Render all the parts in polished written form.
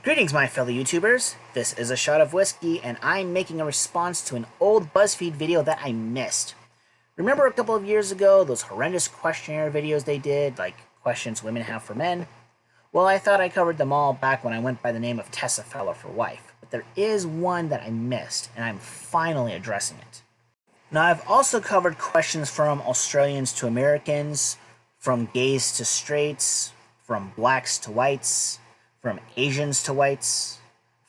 Greetings, my fellow YouTubers. This is a shot of whiskey, and I'm making a response to an old BuzzFeed video that I missed. Remember a couple of years ago, those horrendous questionnaire videos they did, like questions women have for men? Well, I thought I covered them all back when I went by the name of Tessa Feller for wife, but there is one that I missed, and I'm finally addressing it. Now, I've also covered questions from Australians to Americans, from gays to straights, from blacks to whites, from Asians to whites,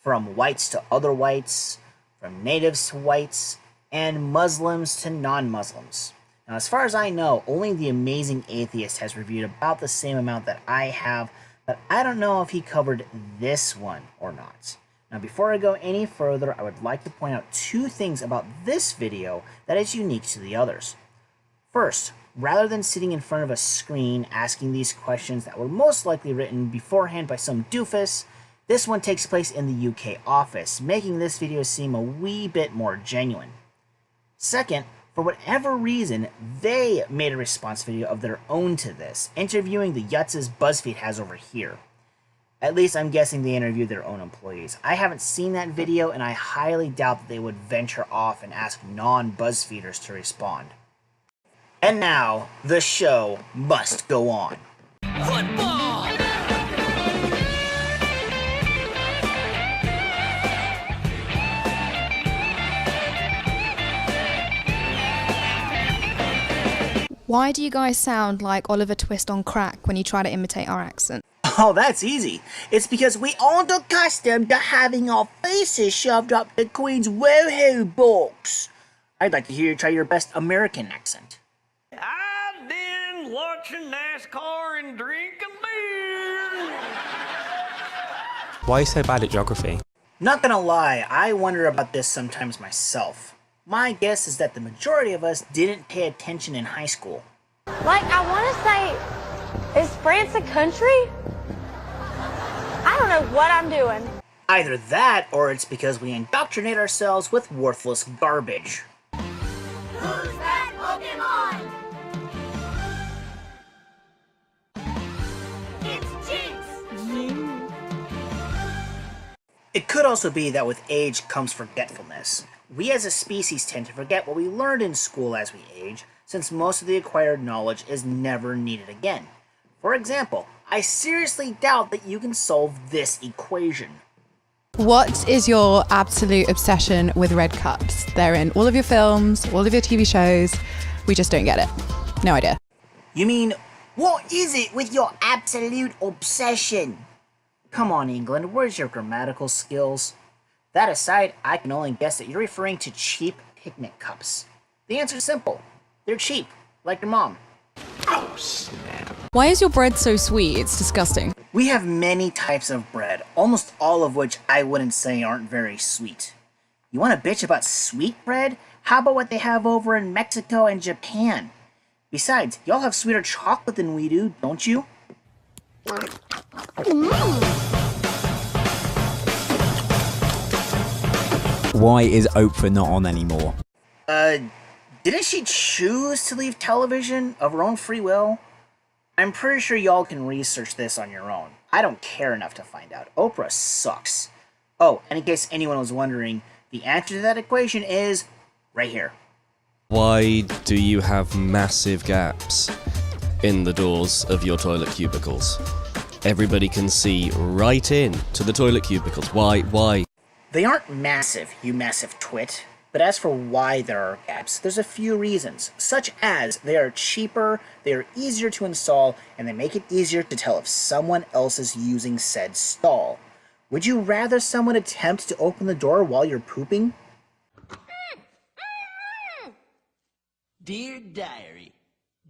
from whites to other whites, from natives to whites, and Muslims to non-Muslims. Now, as far as I know, only the Amazing Atheist has reviewed about the same amount that I have, but I don't know if he covered this one or not. Now, before I go any further, I would like to point out two things about this video that is unique to the others. First, rather than sitting in front of a screen asking these questions that were most likely written beforehand by some doofus, this one takes place in the UK office, making this video seem a wee bit more genuine. Second, for whatever reason, they made a response video of their own to this, interviewing the yutzes BuzzFeed has over here. At least I'm guessing they interviewed their own employees. I haven't seen that video, and I highly doubt that they would venture off and ask non-BuzzFeeders to respond. And now, the show must go on. Football! Why do you guys sound like Oliver Twist on crack when you try to imitate our accent? Oh, that's easy. It's because we aren't accustomed to having our faces shoved up the Queen's woohoo box. I'd like to hear you try your best American accent. I've been watching NASCAR and drinking beer. Why are you so bad at geography? Not gonna lie, I wonder about this sometimes myself. My guess is that the majority of us didn't pay attention in high school. Like, I want to say, is France a country? I don't know what I'm doing. Either that, or it's because we indoctrinate ourselves with worthless garbage. Who's that Pokemon? It's Jinx. It could also be that with age comes forgetfulness. We as a species tend to forget what we learned in school as we age, since most of the acquired knowledge is never needed again. For example, I seriously doubt that you can solve this equation. What is your absolute obsession with red cups? They're in all of your films, all of your TV shows. We just don't get it. No idea. You mean, what is it with your absolute obsession? Come on, England, where's your grammatical skills? That aside, I can only guess that you're referring to cheap picnic cups. The answer's simple. They're cheap, like your mom. Oh, snap. Why is your bread so sweet? It's disgusting. We have many types of bread, almost all of which I wouldn't say aren't very sweet. You want to bitch about sweet bread? How about what they have over in Mexico and Japan? Besides, y'all have sweeter chocolate than we do, don't you? Why is Oprah not on anymore? Didn't she choose to leave television of her own free will? I'm pretty sure y'all can research this on your own. I don't care enough to find out. Oprah sucks. Oh, and in case anyone was wondering, the answer to that equation is right here. Why do you have massive gaps in the doors of your toilet cubicles? Everybody can see right in to the toilet cubicles. Why? They aren't massive, you massive twit. But as for why there are gaps, there's a few reasons, such as they are cheaper, they are easier to install, and they make it easier to tell if someone else is using said stall. Would you rather someone attempt to open the door while you're pooping? Dear Diary,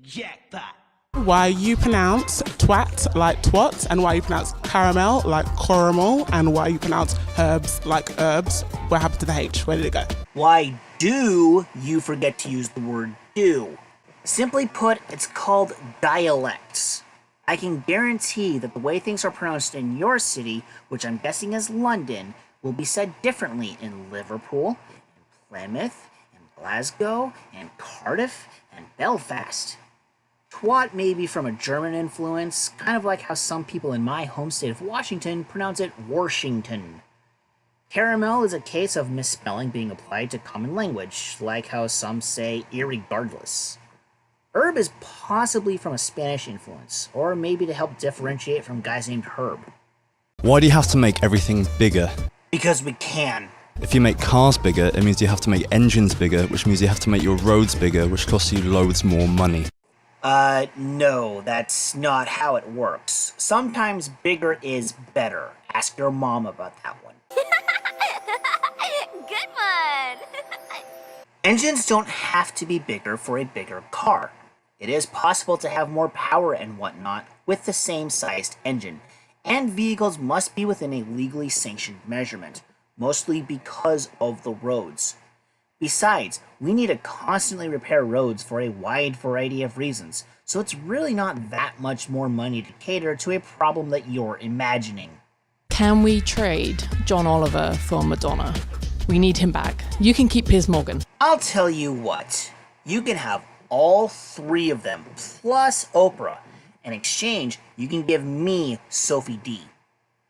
jackpot. Why you pronounce twat like twat, and why you pronounce caramel like caramel, and why you pronounce herbs like herbs. What happened to the H? Where did it go? Why do you forget to use the word do? Simply put, it's called dialects. I can guarantee that the way things are pronounced in your city, which I'm guessing is London, will be said differently in Liverpool, in Plymouth, in Glasgow, in Cardiff, and Belfast. Twat may be from a German influence, kind of like how some people in my home state of Washington pronounce it Washington. Caramel is a case of misspelling being applied to common language, like how some say irregardless. Herb is possibly from a Spanish influence, or maybe to help differentiate from guys named Herb. Why do you have to make everything bigger? Because we can. If you make cars bigger, it means you have to make engines bigger, which means you have to make your roads bigger, which costs you loads more money. No, that's not how it works. Sometimes bigger is better. Ask your mom about that one. Good one. Engines don't have to be bigger for a bigger car. It is possible to have more power and whatnot with the same sized engine, and vehicles must be within a legally sanctioned measurement, mostly because of the roads. Besides, we need to constantly repair roads for a wide variety of reasons, so it's really not that much more money to cater to a problem that you're imagining. Can we trade John Oliver for Madonna? We need him back. You can keep Piers Morgan. I'll tell you what, you can have all three of them, plus Oprah. In exchange, you can give me Sophie D.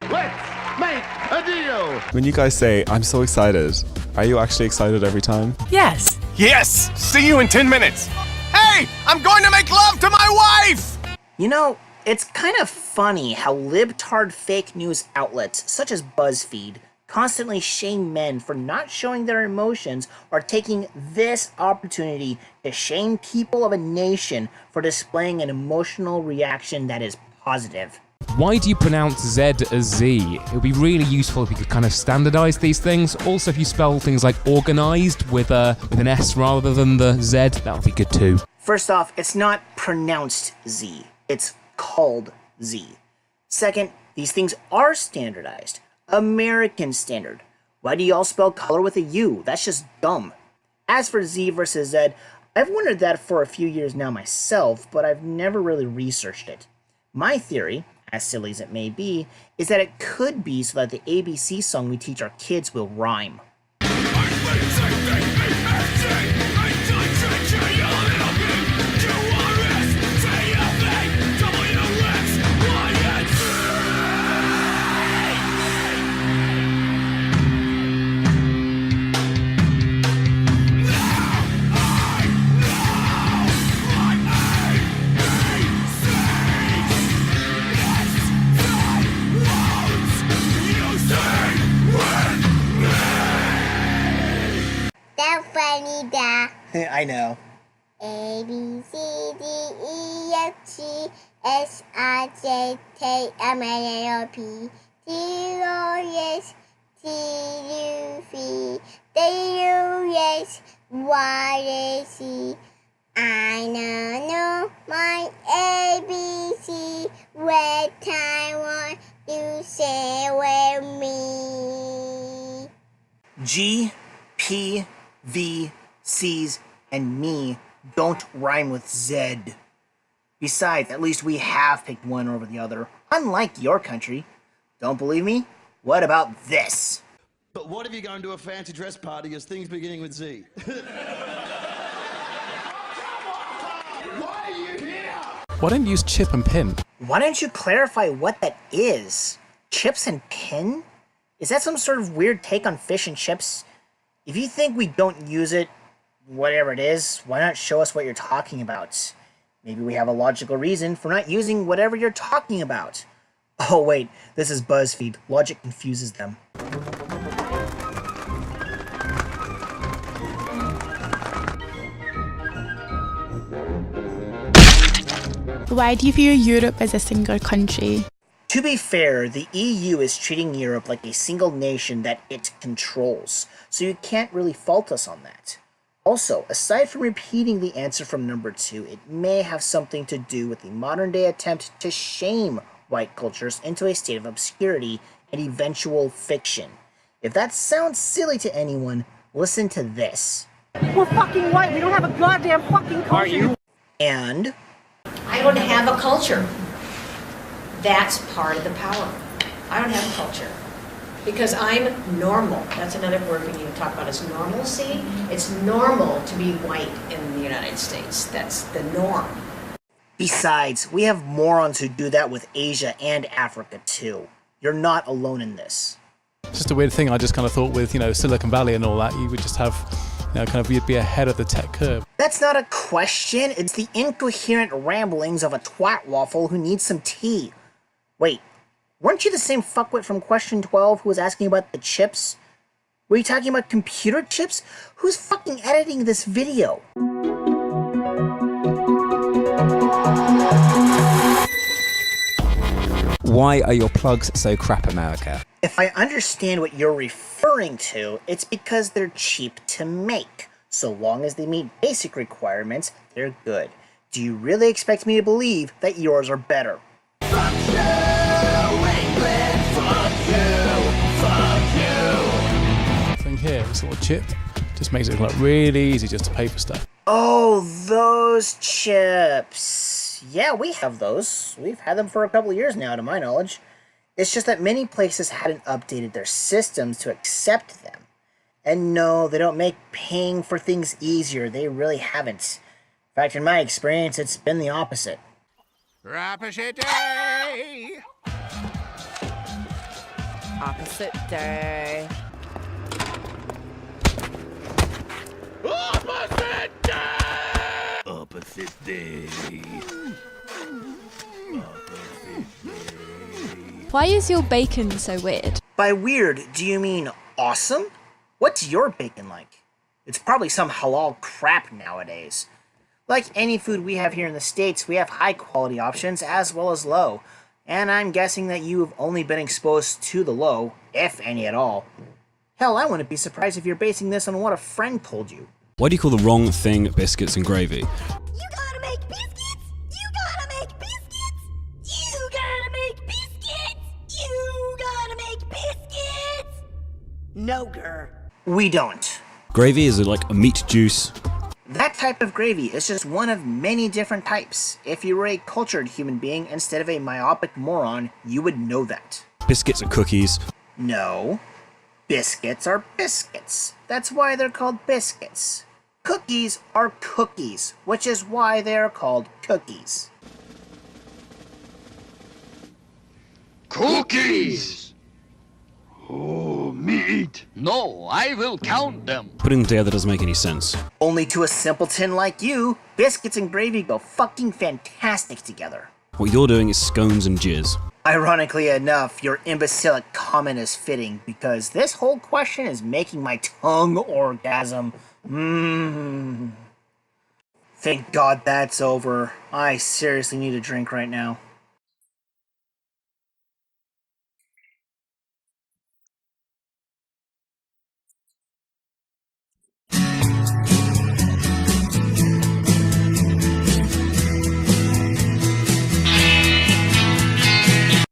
Let's make a deal! When you guys say, I'm so excited, are you actually excited every time? Yes. Yes! See you in 10 minutes! Hey! I'm going to make love to my wife! You know, it's kind of funny how libtard fake news outlets, such as BuzzFeed, constantly shame men for not showing their emotions or taking this opportunity to shame people of a nation for displaying an emotional reaction that is positive. Why do you pronounce Z as Z? It would be really useful if you could kind of standardize these things. Also, if you spell things like organized with an S rather than the Z, that would be good too. First off, it's not pronounced Z. It's called Z. Second, these things are standardized. American standard. Why do y'all spell color with a U? That's just dumb. As for Z versus Z, I've wondered that for a few years now myself, but I've never really researched it. My theory, as silly as it may be, is that it could be so that the ABC song we teach our kids will rhyme. I know. A, B, C, D, E, F, G, H, I, J, K, M, N, O, P, Q, R, S, T, U, V, W, X, Y, Z. I know my ABC. What time want you say with me? G, P, V, C's, and me don't rhyme with Z. Besides, at least we have picked one over the other, unlike your country. Don't believe me? What about this? But what if you're going to a fancy dress party as things beginning with Z? Why are you here? Why don't you use chip and pin? Why don't you clarify what that is? Chips and pin? Is that some sort of weird take on fish and chips? If you think we don't use it, whatever it is, why not show us what you're talking about? Maybe we have a logical reason for not using whatever you're talking about. Oh wait, this is BuzzFeed. Logic confuses them. Why do you view Europe as a single country? To be fair, the EU is treating Europe like a single nation that it controls, so you can't really fault us on that. Also, aside from repeating the answer from number 2, it may have something to do with the modern-day attempt to shame white cultures into a state of obscurity and eventual fiction. If that sounds silly to anyone, listen to this. We're fucking white. We don't have a goddamn fucking culture. Are you? And? I don't have a culture. That's part of the power. I don't have a culture. Because I'm normal. That's another word we need to talk about is normalcy. It's normal to be white in the United States. That's the norm. Besides, we have morons who do that with Asia and Africa too. You're not alone in this. It's just a weird thing. I just kind of thought with, Silicon Valley and all that, you would just have, you'd be ahead of the tech curve. That's not a question. It's the incoherent ramblings of a twat waffle who needs some tea. Wait, weren't you the same fuckwit from question 12 who was asking about the chips? Were you talking about computer chips? Who's fucking editing this video? Why are your plugs so crap, America? If I understand what you're referring to, it's because they're cheap to make. So long as they meet basic requirements, they're good. Do you really expect me to believe that yours are better? Fuck you, England, fuck you, fuck you. Thing here, this little chip, just makes it look really easy just to pay for stuff. Oh, those chips. Yeah, we have those. We've had them for a couple of years now, to my knowledge. It's just that many places hadn't updated their systems to accept them. And no, they don't make paying for things easier. They really haven't. In fact, in my experience, it's been the opposite. Opposite day. Opposite day. Opposite day. Opposite day. Why is your bacon so weird? By weird, do you mean awesome? What's your bacon like? It's probably some halal crap nowadays. Like any food we have here in the States, we have high quality options as well as low. And I'm guessing that you've only been exposed to the low, if any at all. Hell, I wouldn't be surprised if you're basing this on what a friend told you. Why do you call the wrong thing biscuits and gravy? You gotta make biscuits! You gotta make biscuits! You gotta make biscuits! You gotta make biscuits! No, girl. We don't. Gravy is like a meat juice. That type of gravy is just one of many different types. If you were a cultured human being instead of a myopic moron, you would know that. Biscuits are cookies. No. Biscuits are biscuits. That's why they're called biscuits. Cookies are cookies, which is why they are called cookies. Cookies! Oh, meat. No, I will count them. Putting them together doesn't make any sense. Only to a simpleton like you, biscuits and gravy go fucking fantastic together. What you're doing is scones and jizz. Ironically enough, your imbecilic comment is fitting, because this whole question is making my tongue orgasm. Thank God that's over. I seriously need a drink right now.